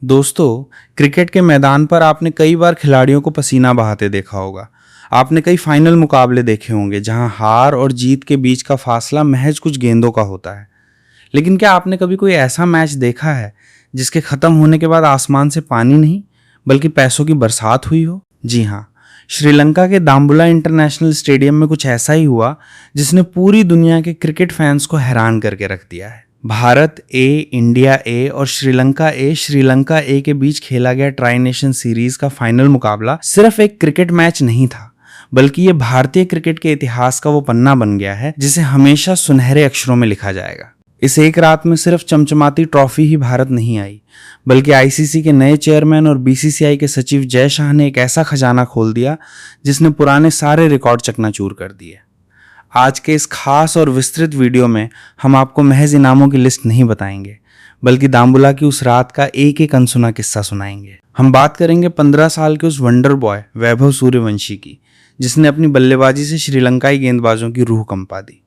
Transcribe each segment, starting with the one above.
दोस्तों, क्रिकेट के मैदान पर आपने कई बार खिलाड़ियों को पसीना बहाते देखा होगा। आपने कई फाइनल मुकाबले देखे होंगे जहां हार और जीत के बीच का फासला महज कुछ गेंदों का होता है। लेकिन क्या आपने कभी कोई ऐसा मैच देखा है जिसके खत्म होने के बाद आसमान से पानी नहीं बल्कि पैसों की बरसात हुई हो? जी हाँ, श्रीलंका के दाम्बुला इंटरनेशनल स्टेडियम में कुछ ऐसा ही हुआ जिसने पूरी दुनिया के क्रिकेट फैंस को हैरान करके रख दिया है। भारत ए, इंडिया ए और श्रीलंका ए के बीच खेला गया ट्राई नेशन सीरीज का फाइनल मुकाबला सिर्फ एक क्रिकेट मैच नहीं था, बल्कि ये भारतीय क्रिकेट के इतिहास का वो पन्ना बन गया है जिसे हमेशा सुनहरे अक्षरों में लिखा जाएगा। इस एक रात में सिर्फ चमचमाती ट्रॉफी ही भारत नहीं आई, बल्कि आईसीसी के नए चेयरमैन और बीसीसीआई के सचिव जय शाह ने एक ऐसा खजाना खोल दिया जिसने पुराने सारे रिकॉर्ड चकनाचूर कर दिए। आज के इस खास और विस्तृत वीडियो में हम आपको महज इनामों की लिस्ट नहीं बताएंगे, बल्कि दाम्बुला की उस रात का एक एक अनसुना किस्सा सुनाएंगे। हम बात करेंगे 15 साल के उस वंडर बॉय वैभव सूर्यवंशी की, जिसने अपनी बल्लेबाजी से श्रीलंकाई गेंदबाजों की रूह कंपा दी।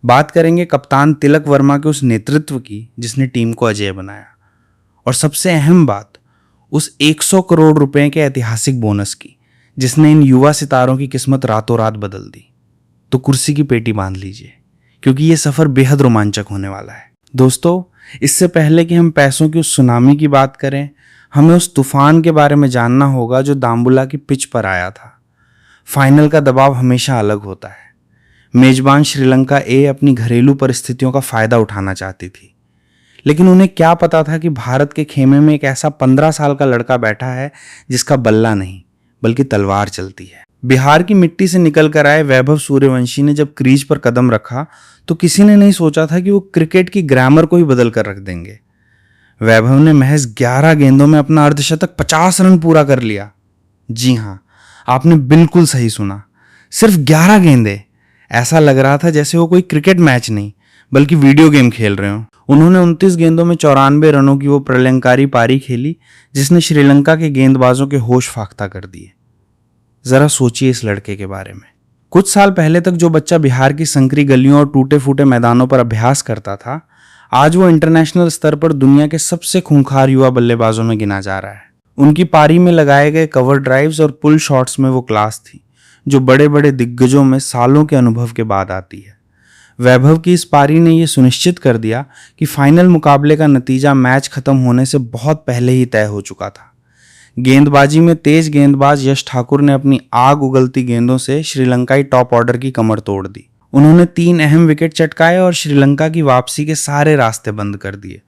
बात करेंगे कप्तान तिलक वर्मा के उस नेतृत्व की जिसने टीम को अजेय बनाया। और सबसे अहम बात, उस 100 करोड़ रुपए के ऐतिहासिक बोनस की जिसने इन युवा सितारों की किस्मत रातों रात बदल दी। तो कुर्सी की पेटी बांध लीजिए, क्योंकि ये सफर बेहद रोमांचक होने वाला है। दोस्तों, इससे पहले कि हम पैसों की उस सुनामी की बात करें, हमें उस तूफान के बारे में जानना होगा जो दाम्बुला की पिच पर आया था। फाइनल का दबाव हमेशा अलग होता है। मेजबान श्रीलंका ए अपनी घरेलू परिस्थितियों का फायदा उठाना चाहती थी, लेकिन उन्हें क्या पता था कि भारत के खेमे में एक ऐसा 15 साल का लड़का बैठा है जिसका बल्ला नहीं बल्कि तलवार चलती है। बिहार की मिट्टी से निकल कर आए वैभव सूर्यवंशी ने जब क्रीज पर कदम रखा तो किसी ने नहीं सोचा था कि वो क्रिकेट की ग्रामर को ही बदल कर रख देंगे। वैभव ने महज 11 गेंदों में अपना अर्धशतक 50 रन पूरा कर लिया। जी हाँ, आपने बिल्कुल सही सुना, सिर्फ 11 गेंदें। ऐसा लग रहा था जैसे वो कोई क्रिकेट मैच नहीं बल्कि वीडियो गेम खेल रहे हो। उन्होंने 29 गेंदों में 94 रनों की वो प्रलयंकारी पारी खेली जिसने श्रीलंका के गेंदबाजों के होश फाख्ता कर दिए। जरा सोचिए इस लड़के के बारे में। कुछ साल पहले तक जो बच्चा बिहार की संकरी गलियों और टूटे फूटे मैदानों पर अभ्यास करता था, आज वो इंटरनेशनल स्तर पर दुनिया के सबसे खूंखार युवा बल्लेबाजों में गिना जा रहा है। उनकी पारी में लगाए गए कवर ड्राइव्स और पुल शॉट्स में वो क्लास थी जो बड़े बड़े दिग्गजों में सालों के अनुभव के बाद आती है। वैभव की इस पारी ने यह सुनिश्चित कर दिया कि फाइनल मुकाबले का नतीजा मैच खत्म होने से बहुत पहले ही तय हो चुका था। गेंदबाजी में तेज गेंदबाज यश ठाकुर ने अपनी आग उगलती गेंदों से श्रीलंकाई टॉप ऑर्डर की कमर तोड़ दी। उन्होंने 3 अहम विकेट चटकाए और श्रीलंका की वापसी के सारे रास्ते बंद कर दिए।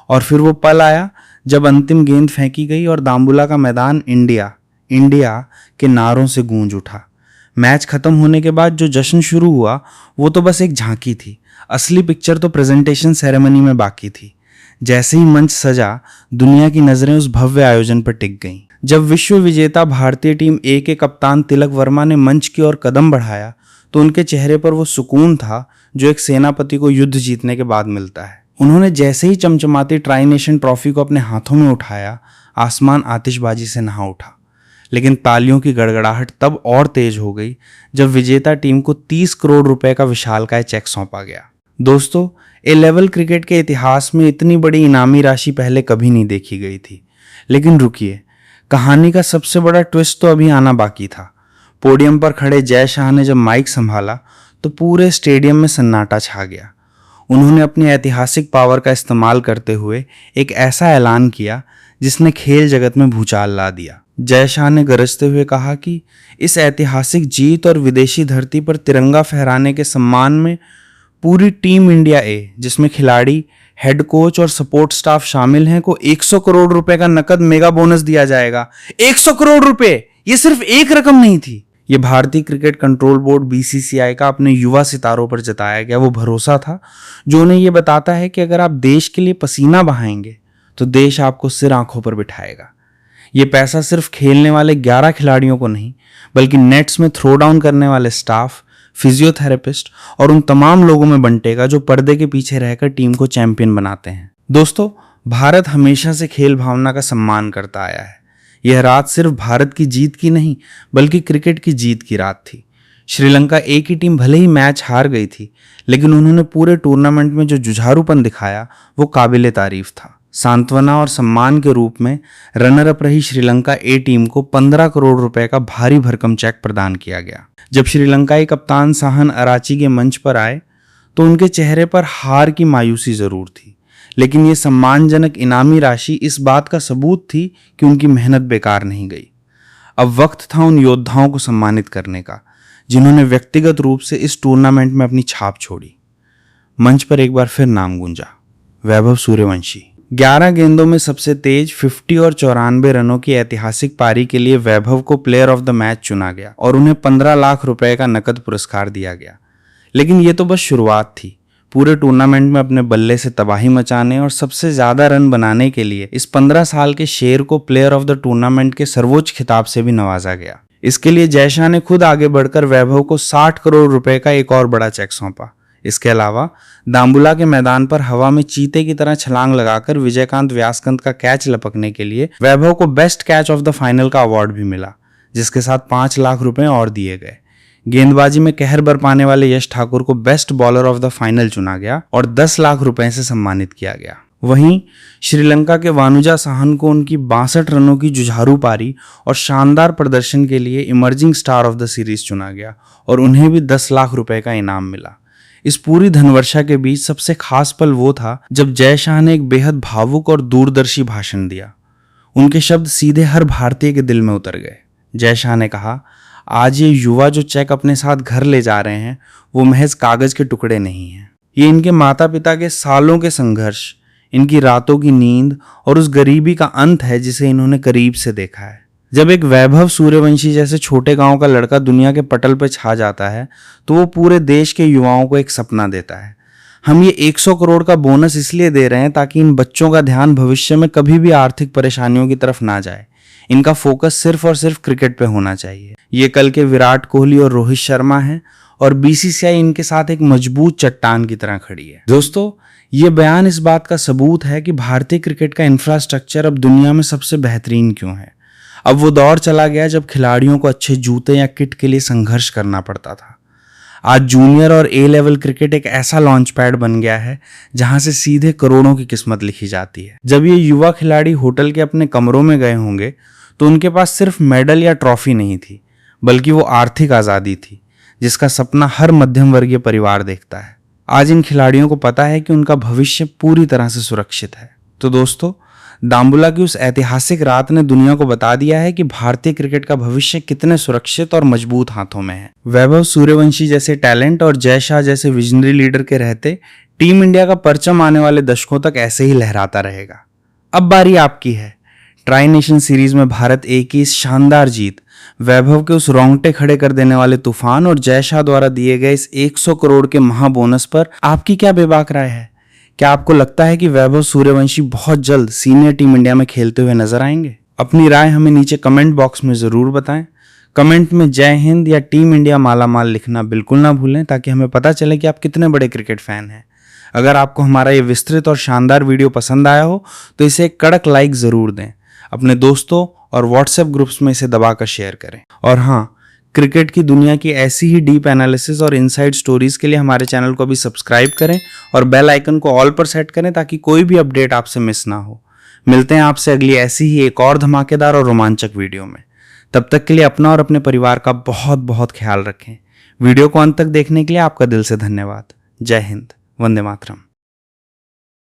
और फिर वो पल आया जब अंतिम गेंद फेंकी गई और दाम्बुला का मैदान इंडिया इंडिया के नारों से गूंज उठा। मैच खत्म होने के बाद जो जश्न शुरू हुआ वो तो बस एक झांकी थी। असली पिक्चर तो प्रेजेंटेशन सेरेमनी में बाकी थी। जैसे ही मंच सजा, दुनिया की नजरें उस भव्य आयोजन पर टिक गईं। जब विश्व विजेता भारतीय टीम ए के कप्तान तिलक वर्मा ने मंच की ओर कदम बढ़ाया तो उनके चेहरे पर वो सुकून था जो एक सेनापति को युद्ध जीतने के बाद मिलता है। उन्होंने जैसे ही चमचमाती ट्राई नेशन ट्रॉफी को अपने हाथों में उठाया, आसमान आतिशबाजी से नहा उठा। लेकिन तालियों की गड़गड़ाहट तब और तेज हो गई जब विजेता टीम को 30 करोड़ रुपए का विशालकाय चेक सौंपा गया। दोस्तों, ए लेवल क्रिकेट के इतिहास में इतनी बड़ी इनामी राशि पहले कभी नहीं देखी गई थी। लेकिन रुकिए, कहानी का सबसे बड़ा ट्विस्ट तो अभी आना बाकी था। पोडियम पर खड़े जय शाह ने जब माइक संभाला तो पूरे स्टेडियम में सन्नाटा छा गया। उन्होंने अपनी ऐतिहासिक पावर का इस्तेमाल करते हुए एक ऐसा ऐलान किया जिसने खेल जगत में भूचाल ला दिया। जय शाह ने गरजते हुए कहा कि इस ऐतिहासिक जीत और विदेशी धरती पर तिरंगा फहराने के सम्मान में पूरी टीम इंडिया ए, जिसमें खिलाड़ी, हेड कोच और सपोर्ट स्टाफ शामिल हैं, को 100 करोड़ रुपए का नकद मेगा बोनस दिया जाएगा। 100 करोड़ रुपए, ये सिर्फ एक रकम नहीं थी। ये भारतीय क्रिकेट कंट्रोल बोर्ड बीसीसीआई का अपने युवा सितारों पर जताया गया वो भरोसा था जो उन्हें यह बताता है कि अगर आप देश के लिए पसीना बहाएंगे तो देश आपको सिर आंखों पर बिठाएगा। ये पैसा सिर्फ खेलने वाले 11 खिलाड़ियों को नहीं, बल्कि नेट्स में थ्रो डाउन करने वाले स्टाफ, फिजियोथेरेपिस्ट और उन तमाम लोगों में बंटेगा जो पर्दे के पीछे रहकर टीम को चैंपियन बनाते हैं। दोस्तों, भारत हमेशा से खेल भावना का सम्मान करता आया है। यह रात सिर्फ भारत की जीत की नहीं बल्कि क्रिकेट की जीत की रात थी। श्रीलंका ए की टीम भले ही मैच हार गई थी, लेकिन उन्होंने पूरे टूर्नामेंट में जो जुझारूपन दिखाया वो काबिले तारीफ था। सांत्वना और सम्मान के रूप में रनर अप रही श्रीलंका ए टीम को 15 करोड़ रुपए का भारी भरकम चेक प्रदान किया गया। जब श्रीलंकाई कप्तान साहन अराची के मंच पर आए तो उनके चेहरे पर हार की मायूसी जरूर थी, लेकिन ये सम्मानजनक इनामी राशि इस बात का सबूत थी कि उनकी मेहनत बेकार नहीं गई। अब वक्त था उन योद्धाओं को सम्मानित करने का जिन्होंने व्यक्तिगत रूप से इस टूर्नामेंट में अपनी छाप छोड़ी। मंच पर एक बार फिर नाम गूंजा, वैभव सूर्यवंशी। 11 गेंदों में सबसे तेज 50 और 94 रनों की ऐतिहासिक पारी के लिए वैभव को प्लेयर ऑफ द मैच चुना गया और उन्हें 15 लाख रुपए का नकद पुरस्कार दिया गया। लेकिन ये तो बस शुरुआत थी। पूरे टूर्नामेंट में अपने बल्ले से तबाही मचाने और सबसे ज्यादा रन बनाने के लिए इस 15 साल के शेर को प्लेयर ऑफ द टूर्नामेंट के सर्वोच्च खिताब से भी नवाजा गया। इसके लिए जय शाह ने खुद आगे बढ़कर वैभव को 60 करोड़ रुपए का एक और बड़ा चेक सौंपा। इसके अलावा दाम्बुला के मैदान पर हवा में चीते की तरह छलांग लगाकर विजयकांत व्यासकंत का कैच लपकने के लिए वैभव को best catch of the final का अवार्ड भी मिला, जिसके साथ 5 लाख रुपए और दिए गए। गेंदबाजी में कहर बरपाने वाले यश ठाकुर को best bowler of the final चुना गया और 10 लाख रुपए से सम्मानित किया गया। वहीं श्रीलंका के वानुजा साहन को उनकी 62 रनों की जुझारू पारी और शानदार प्रदर्शन के लिए emerging star of the series चुना गया और उन्हें भी 10 लाख रुपए का इनाम मिला। इस पूरी धनवर्षा के बीच सबसे खास पल वो था जब जय शाह ने एक बेहद भावुक और दूरदर्शी भाषण दिया। उनके शब्द सीधे हर भारतीय के दिल में उतर गए। जय शाह ने कहा, आज ये युवा जो चेक अपने साथ घर ले जा रहे हैं वो महज कागज के टुकड़े नहीं हैं। ये इनके माता पिता के सालों के संघर्ष, इनकी रातों की नींद और उस गरीबी का अंत है जिसे इन्होंने करीब से देखा है। जब एक वैभव सूर्यवंशी जैसे छोटे गांव का लड़का दुनिया के पटल पर छा जाता है तो वो पूरे देश के युवाओं को एक सपना देता है। हम ये 100 करोड़ का बोनस इसलिए दे रहे हैं ताकि इन बच्चों का ध्यान भविष्य में कभी भी आर्थिक परेशानियों की तरफ ना जाए। इनका फोकस सिर्फ और सिर्फ क्रिकेट पे होना चाहिए। ये कल के विराट कोहली और रोहित शर्मा हैं और बीसीसीआई इनके साथ एक मजबूत चट्टान की तरह खड़ी है। दोस्तों, ये बयान इस बात का सबूत है कि भारतीय क्रिकेट का इंफ्रास्ट्रक्चर अब दुनिया में सबसे बेहतरीन क्यों है। अब वो दौर चला गया जब खिलाड़ियों को अच्छे जूते या किट के लिए संघर्ष करना पड़ता था। आज जूनियर और ए लेवल क्रिकेट एक ऐसा लॉन्च पैड बन गया है जहां से सीधे करोड़ों की किस्मत लिखी जाती है। जब ये युवा खिलाड़ी होटल के अपने कमरों में गए होंगे तो उनके पास सिर्फ मेडल या ट्रॉफी नहीं थी, बल्कि वो आर्थिक आज़ादी थी जिसका सपना हर मध्यम वर्गीय परिवार देखता है। आज इन खिलाड़ियों को पता है कि उनका भविष्य पूरी तरह से सुरक्षित है। तो दोस्तों, दाम्बुला की उस ऐतिहासिक रात ने दुनिया को बता दिया है कि भारतीय क्रिकेट का भविष्य कितने सुरक्षित और मजबूत हाथों में है। वैभव सूर्यवंशी जैसे टैलेंट और जय शाह जैसे विजनरी लीडर के रहते टीम इंडिया का परचम आने वाले दशकों तक ऐसे ही लहराता रहेगा। अब बारी आपकी है। ट्राई नेशन सीरीज में भारत ए की इस शानदार जीत, वैभव के उस रोंगटे खड़े कर देने वाले तूफान और जय शाह द्वारा दिए गए इस 100 करोड़ के महाबोनस पर आपकी क्या बेबाक राय है? क्या आपको लगता है कि वैभव सूर्यवंशी बहुत जल्द सीनियर टीम इंडिया में खेलते हुए नजर आएंगे? अपनी राय हमें नीचे कमेंट बॉक्स में जरूर बताएं। कमेंट में जय हिंद या टीम इंडिया मालामाल लिखना बिल्कुल ना भूलें ताकि हमें पता चले कि आप कितने बड़े क्रिकेट फैन हैं। अगर आपको हमारा ये विस्तृत और शानदार वीडियो पसंद आया हो तो इसे एक कड़क लाइक जरूर दें। अपने दोस्तों और व्हाट्सएप ग्रुप्स में इसे दबाकर शेयर करें। और हाँ, क्रिकेट की दुनिया की ऐसी ही डीप एनालिसिस और इनसाइड स्टोरीज के लिए हमारे चैनल को अभी सब्सक्राइब करें और बेल आइकन को ऑल पर सेट करें ताकि कोई भी अपडेट आपसे मिस ना हो। मिलते हैं आपसे अगली ऐसी ही एक और धमाकेदार और रोमांचक वीडियो में। तब तक के लिए अपना और अपने परिवार का बहुत बहुत ख्याल रखें। वीडियो को अंत तक देखने के लिए आपका दिल से धन्यवाद। जय हिंद, वंदे मातरम।